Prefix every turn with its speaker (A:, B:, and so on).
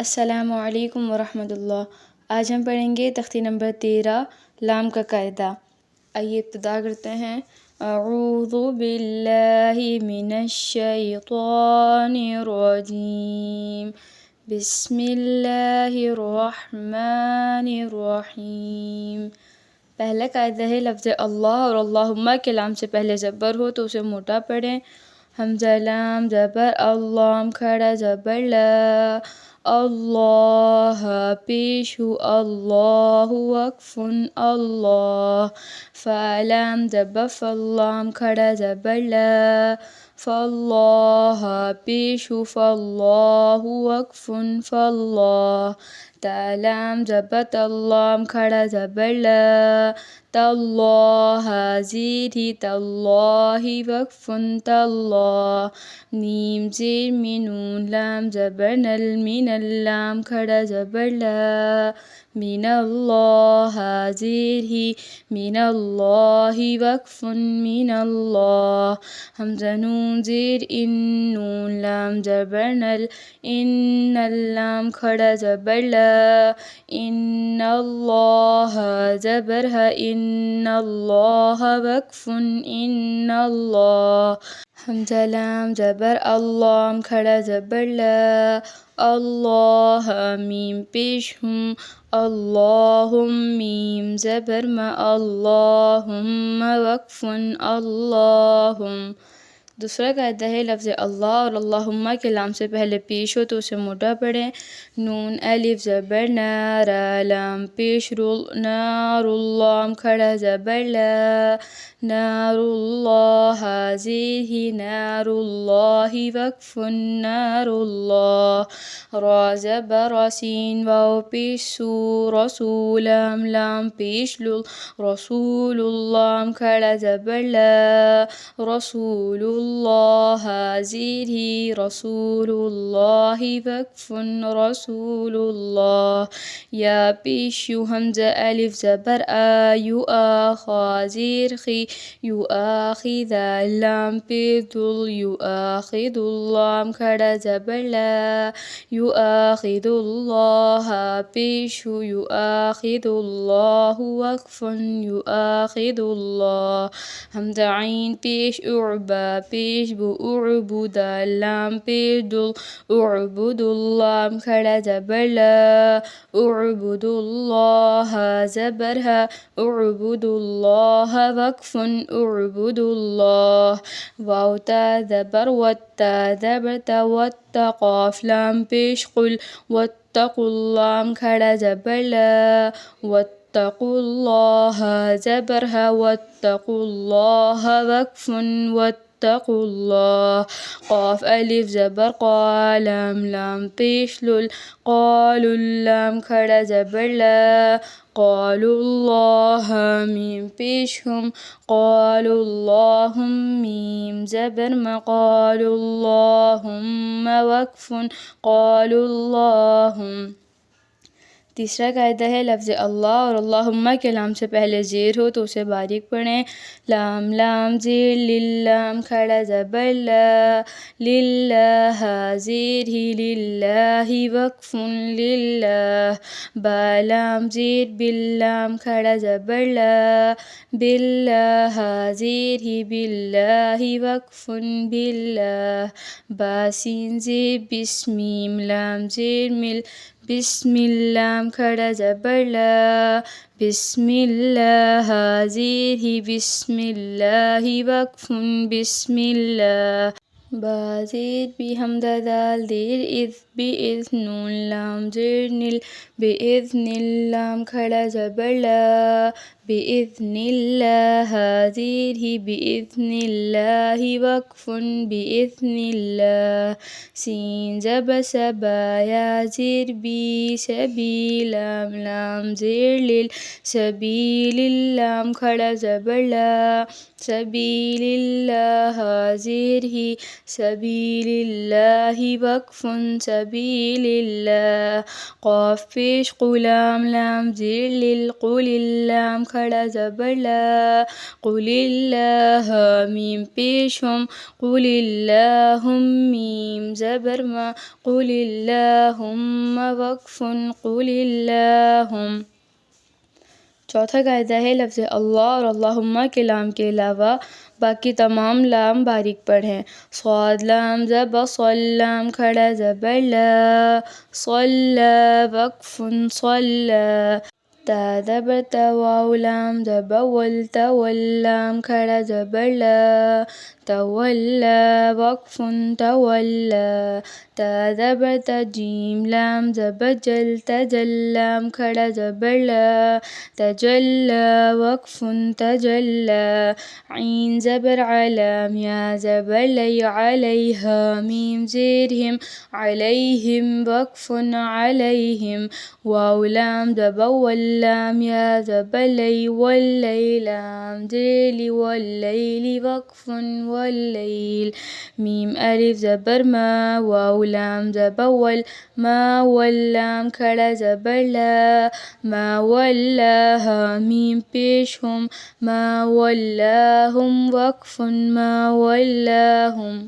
A: السلام علیکم ورحمۃ اللہ۔ آج ہم پڑھیں گے تختی نمبر 13 لام کا قاعدہ۔ آئیے ابتدا کرتے ہیں۔ اعوذ باللہ من الشیطان الرجیم، بسم اللہ الرحمن الرحیم۔ پہلا قاعدہ ہے لفظ اللہ اور اللہم کے لام سے پہلے زبر ہو تو اسے موٹا پڑھیں۔ حمزہ لام زبر اللہ، کھڑا زبر لا، اللہ پیش ہو اللہ، وقف اللہ، فلام زبر فلام، کھڑا زبر لا، فاللہ پیش ہو فاللہ، وقف فاللہ، تلام زبر تلام، کھڑا زبر لا، تاللہ زیر ہی تاللہ، وقف تاللہ، میم زیر مینون لام زبر نل، من اللام، کھڑا زبر لا، من اللہ زیر ہی من اللہ، وقف من اللہ، حمزہ نون زیر ان، نون لام زبر نل، ان اللام، کھڑا زبر لا، ان اللہ زبر ہے ان اللہ، وقف ان اللہ، حمزہ لام زبر اللہ، کھڑا زبر لا، اللہ میم پیش ہم، اللہم میم زبر ما، اللہم، وقف اللہم۔ دوسرا قاعدہ ہے لفظ اللہ اور اللہم کے لام سے پہلے پیش ہو تو اسے موٹا پڑھیں۔ نون الف زبر نا، را لام پیش رول، نار اللہ، کھڑا زبر لا، نار اللہ زیر ہی نار اللہ، وقف نار اللہ، را زبر سین، واو پیش سو، رسول لام پیش لول، رسول اللہ، کھڑا زبر لا، رسول اللہ زیر ہی رسول اللہ، وقف رسول اللہ، یا پیش یو، حمزہ الف زبر آ، یو آخا زیر خی، یو آخذ لام پیش دل، یو آخذ اللہ، کھڑا زبر لا، یو آخذ اللہ پیش ہو، یو آخذ اللہ، وقف یو آخذ اللہ، حمزہ عین پیش اعبا پیش بو، اعبد لام پیش دل، اعبد اللہ، کھڑا زبر لا، اعبد اللہ زبر ہے، اعبد اللہ، وقف اعبد اللہ، واو تا زبر وتا زبر تا، واتقاف لام پیش قل، واتقوا اللہ، کھڑا زبر لا، واتقوا اللہ زبر ہے، واتقوا اللہ، وقف واتقوا اللہ، قاف الف زبر قا، لام پیش لل، قالوا لام، کھڑا زبر لا، قالوا اللہ میم پیش ہم، قالوا اللہم میم زبر ما، قالوا اللہم، وقف قالوا اللہم۔ تیسرا قاعدہ ہے لفظ اللہ اور اللہم کے لام سے پہلے زیر ہو تو اسے باریک پڑھیں۔ لام زیر للام، کھڑا زبر لا، للہ زیر ہی للہ، وقف للہ، لام زیر باللام، کھڑا زبر لا، باللہ زیر ہی باللہ، وقف باللہ، سین زیر بسمیم، لام زیر مل، بسم اللہ، کھڑا زبر لا، بسم اللہ زیر ہی بسم اللہ، وقف بسم اللہ، زیر بھی حمزہ دال دیر اذ، بِإِذْ نون لام زیر نل، بِإِذْنِ اللام، کھڑا زبر لا، بِإِذْنِ اللہ زیر ہی بِإِذْنِ اللہ، وقف بِإِذْنِ اللہ، سین زبر سبا، یا زیر بی، سبی لام زیر لل، سبیل اللام، کھڑا زبر لا، سبیل اللہ زیر ہی سبیل اللہ وقف سبیل اللہ. قاف پیش غلام لام زیر لل قل اللام کھڑا زبر لا قل اللہ. میم پیش ہم قل اللہم میم زبر ما قل اللہم وقف قل اللہم. چوتھا قاعدہ ہے لفظ اللہ اور اللہم کے لام کے علاوہ باقی تمام لام باریک پڑھیں. صاد لام زبر صل لام کھڑا زبر لا صلا وقف صلا. تا زبر تا واو لام زبر ول تول لام کھڑا زبر لا تولا وقف تولا. تا زبر تا جیم لام زبر جل تجل لام کھڑا زبر لا تجلا وقف تجلا. عین زبر علام یا زبر لی علیہا میم زیرہم علیہم وقف علیہم. واو لام زبر واللام یا زبر لی واللی لام زیلی واللیل وقف واللیل. میم الف زبر ما واو لام زبر ول ما واللام کھڑا زبر لا ما ولاہا میم پیش ہم ما ولاہم وقف ما ولاہم.